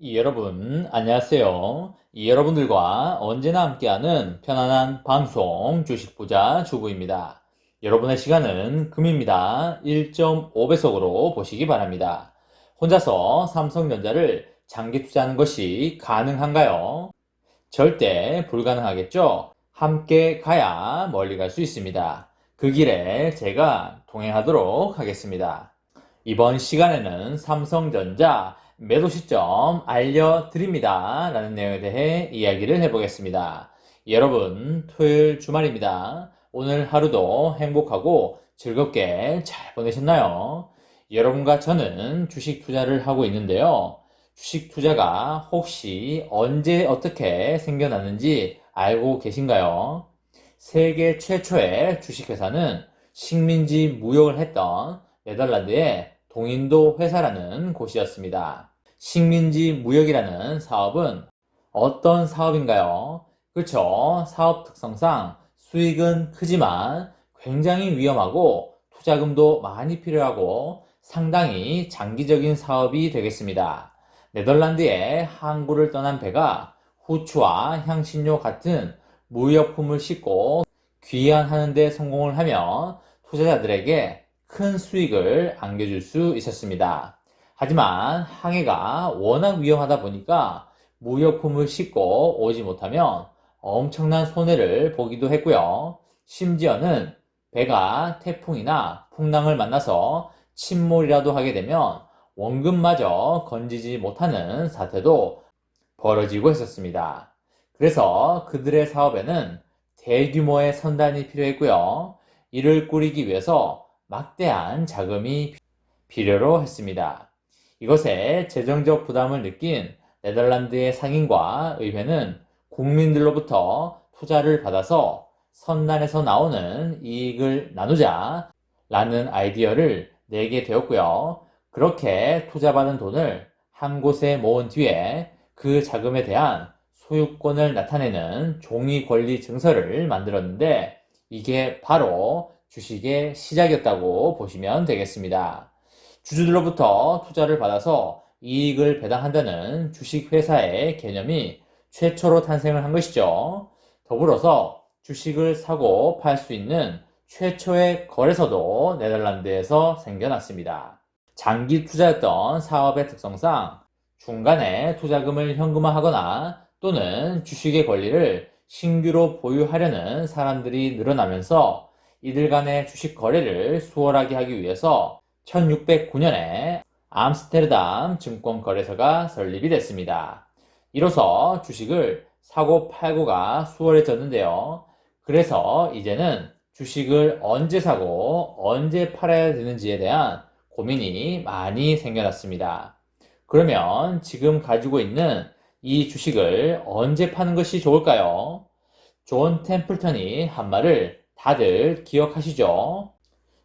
여러분, 안녕하세요. 여러분들과 언제나 함께하는 편안한 방송 주식부자 주부입니다. 여러분의 시간은 금입니다. 1.5배속으로 보시기 바랍니다. 혼자서 삼성전자를 장기 투자하는 것이 가능한가요? 절대 불가능하겠죠? 함께 가야 멀리 갈 수 있습니다. 그 길에 제가 동행하도록 하겠습니다. 이번 시간에는 삼성전자 매도 시점 알려드립니다. 라는 내용에 대해 이야기를 해보겠습니다. 여러분, 토요일 주말입니다. 오늘 하루도 행복하고 즐겁게 잘 보내셨나요? 여러분과 저는 주식 투자를 하고 있는데요. 주식 투자가 혹시 언제 어떻게 생겨났는지 알고 계신가요? 세계 최초의 주식회사는 식민지 무역을 했던 네덜란드의 동인도 회사라는 곳이었습니다. 식민지 무역이라는 사업은 어떤 사업인가요? 그렇죠. 사업 특성상 수익은 크지만 굉장히 위험하고 투자금도 많이 필요하고 상당히 장기적인 사업이 되겠습니다. 네덜란드에 항구를 떠난 배가 후추와 향신료 같은 무역품을 싣고 귀환하는 데 성공을 하면 투자자들에게 큰 수익을 안겨줄 수 있었습니다. 하지만 항해가 워낙 위험하다 보니까 무역품을 싣고 오지 못하면 엄청난 손해를 보기도 했고요. 심지어는 배가 태풍이나 풍랑을 만나서 침몰이라도 하게 되면 원금마저 건지지 못하는 사태도 벌어지고 있었습니다. 그래서 그들의 사업에는 대규모의 선단이 필요했고요. 이를 꾸리기 위해서 막대한 자금이 필요로 했습니다. 이것에 재정적 부담을 느낀 네덜란드의 상인과 의회는 국민들로부터 투자를 받아서 선단에서 나오는 이익을 나누자 라는 아이디어를 내게 되었고요. 그렇게 투자받은 돈을 한 곳에 모은 뒤에 그 자금에 대한 소유권을 나타내는 종이 권리 증서를 만들었는데 이게 바로 주식의 시작이었다고 보시면 되겠습니다. 주주들로부터 투자를 받아서 이익을 배당한다는 주식회사의 개념이 최초로 탄생을 한 것이죠. 더불어서 주식을 사고 팔 수 있는 최초의 거래소도 네덜란드에서 생겨났습니다. 장기 투자였던 사업의 특성상 중간에 투자금을 현금화하거나 또는 주식의 권리를 신규로 보유하려는 사람들이 늘어나면서 이들 간의 주식 거래를 수월하게 하기 위해서 1609년에 암스테르담 증권거래소가 설립이 됐습니다. 이로써 주식을 사고 팔고가 수월해졌는데요. 그래서 이제는 주식을 언제 사고 언제 팔아야 되는지에 대한 고민이 많이 생겨났습니다. 그러면 지금 가지고 있는 이 주식을 언제 파는 것이 좋을까요? 존 템플턴이 한 말을 다들 기억하시죠?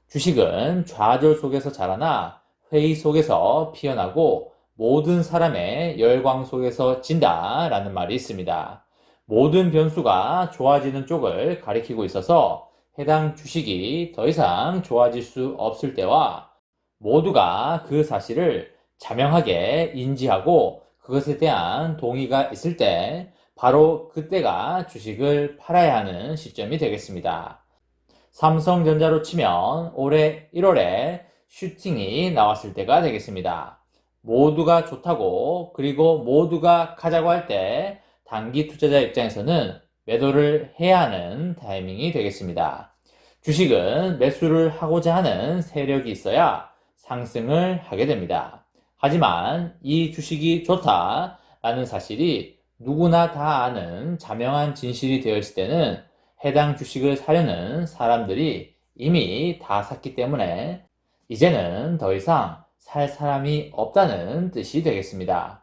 주식은 좌절 속에서 자라나 회의 속에서 피어나고 모든 사람의 열광 속에서 진다 라는 말이 있습니다. 모든 변수가 좋아지는 쪽을 가리키고 있어서 해당 주식이 더 이상 좋아질 수 없을 때와 모두가 그 사실을 자명하게 인지하고 그것에 대한 동의가 있을 때 바로 그때가 주식을 팔아야 하는 시점이 되겠습니다. 삼성전자로 치면 올해 1월에 슈팅이 나왔을 때가 되겠습니다. 모두가 좋다고 그리고 모두가 가자고 할 때 단기 투자자 입장에서는 매도를 해야 하는 타이밍이 되겠습니다. 주식은 매수를 하고자 하는 세력이 있어야 상승을 하게 됩니다. 하지만 이 주식이 좋다라는 사실이 누구나 다 아는 자명한 진실이 되어 있을 때는 해당 주식을 사려는 사람들이 이미 다 샀기 때문에 이제는 더 이상 살 사람이 없다는 뜻이 되겠습니다.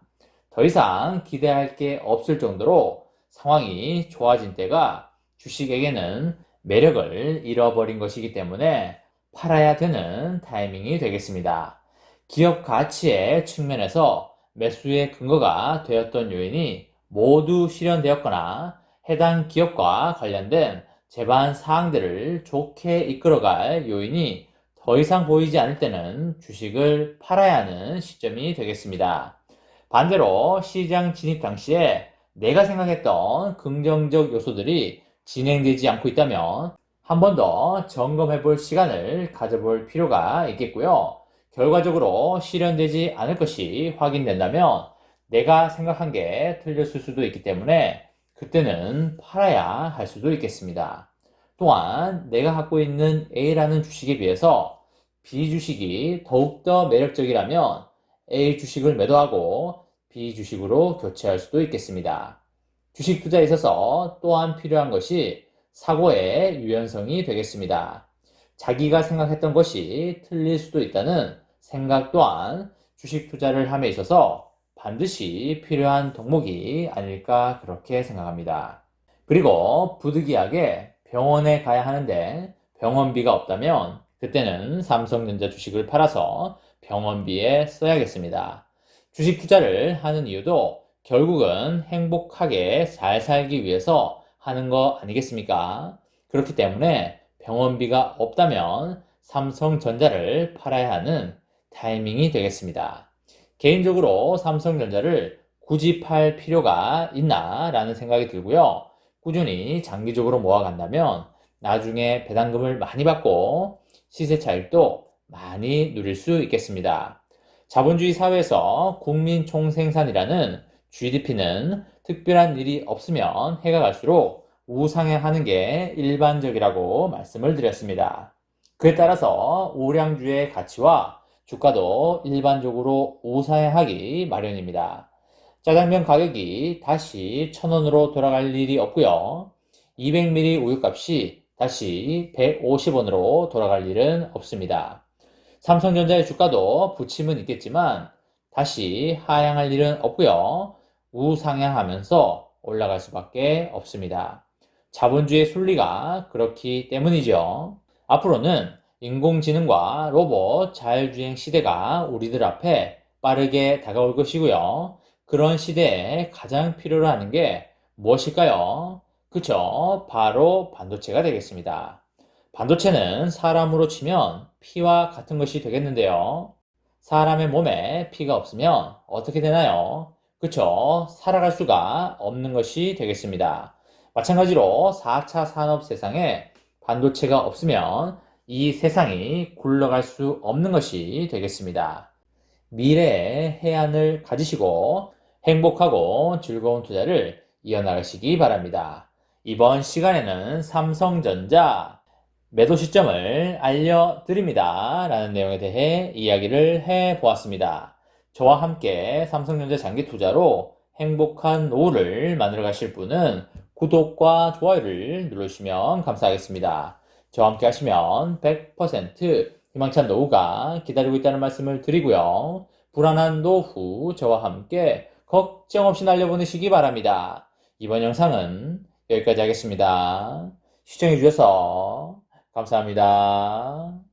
더 이상 기대할 게 없을 정도로 상황이 좋아진 때가 주식에게는 매력을 잃어버린 것이기 때문에 팔아야 되는 타이밍이 되겠습니다. 기업 가치의 측면에서 매수의 근거가 되었던 요인이 모두 실현되었거나 해당 기업과 관련된 제반 사항들을 좋게 이끌어갈 요인이 더 이상 보이지 않을 때는 주식을 팔아야 하는 시점이 되겠습니다. 반대로 시장 진입 당시에 내가 생각했던 긍정적 요소들이 진행되지 않고 있다면 한 번 더 점검해 볼 시간을 가져볼 필요가 있겠고요. 결과적으로 실현되지 않을 것이 확인된다면 내가 생각한 게 틀렸을 수도 있기 때문에 그때는 팔아야 할 수도 있겠습니다. 또한 내가 갖고 있는 A라는 주식에 비해서 B 주식이 더욱더 매력적이라면 A 주식을 매도하고 B 주식으로 교체할 수도 있겠습니다. 주식 투자에 있어서 또한 필요한 것이 사고의 유연성이 되겠습니다. 자기가 생각했던 것이 틀릴 수도 있다는 생각 또한 주식 투자를 함에 있어서 반드시 필요한 덕목이 아닐까 그렇게 생각합니다. 그리고 부득이하게 병원에 가야 하는데 병원비가 없다면 그때는 삼성전자 주식을 팔아서 병원비에 써야겠습니다. 주식 투자를 하는 이유도 결국은 행복하게 잘 살기 위해서 하는 거 아니겠습니까? 그렇기 때문에 병원비가 없다면 삼성전자를 팔아야 하는 타이밍이 되겠습니다. 개인적으로 삼성전자를 굳이 팔 필요가 있나 라는 생각이 들고요. 꾸준히 장기적으로 모아간다면 나중에 배당금을 많이 받고 시세 차익도 많이 누릴 수 있겠습니다. 자본주의 사회에서 국민 총생산이라는 GDP는 특별한 일이 없으면 해가 갈수록 우상향하는 게 일반적이라고 말씀을 드렸습니다. 그에 따라서 우량주의 가치와 주가도 일반적으로 우상향하기 마련입니다. 짜장면 가격이 다시 1,000원으로 돌아갈 일이 없고요. 200ml 우유값이 다시 150원으로 돌아갈 일은 없습니다. 삼성전자의 주가도 부침은 있겠지만 다시 하향할 일은 없고요. 우상향하면서 올라갈 수밖에 없습니다. 자본주의 순리가 그렇기 때문이죠. 앞으로는 인공지능과 로봇 자율주행 시대가 우리들 앞에 빠르게 다가올 것이고요. 그런 시대에 가장 필요로 하는 게 무엇일까요? 그쵸? 바로 반도체가 되겠습니다. 반도체는 사람으로 치면 피와 같은 것이 되겠는데요. 사람의 몸에 피가 없으면 어떻게 되나요? 그쵸? 살아갈 수가 없는 것이 되겠습니다. 마찬가지로 4차 산업 세상에 반도체가 없으면 이 세상이 굴러갈 수 없는 것이 되겠습니다. 미래의 해안을 가지시고 행복하고 즐거운 투자를 이어나가시기 바랍니다. 이번 시간에는 삼성전자 매도 시점을 알려드립니다. 라는 내용에 대해 이야기를 해보았습니다. 저와 함께 삼성전자 장기 투자로 행복한 노후를 만들어 가실 분은 구독과 좋아요를 눌러주시면 감사하겠습니다. 저와 함께 하시면 100% 희망찬 노후가 기다리고 있다는 말씀을 드리고요. 불안한 노후 저와 함께 걱정 없이 날려보내시기 바랍니다. 이번 영상은 여기까지 하겠습니다. 시청해주셔서 감사합니다.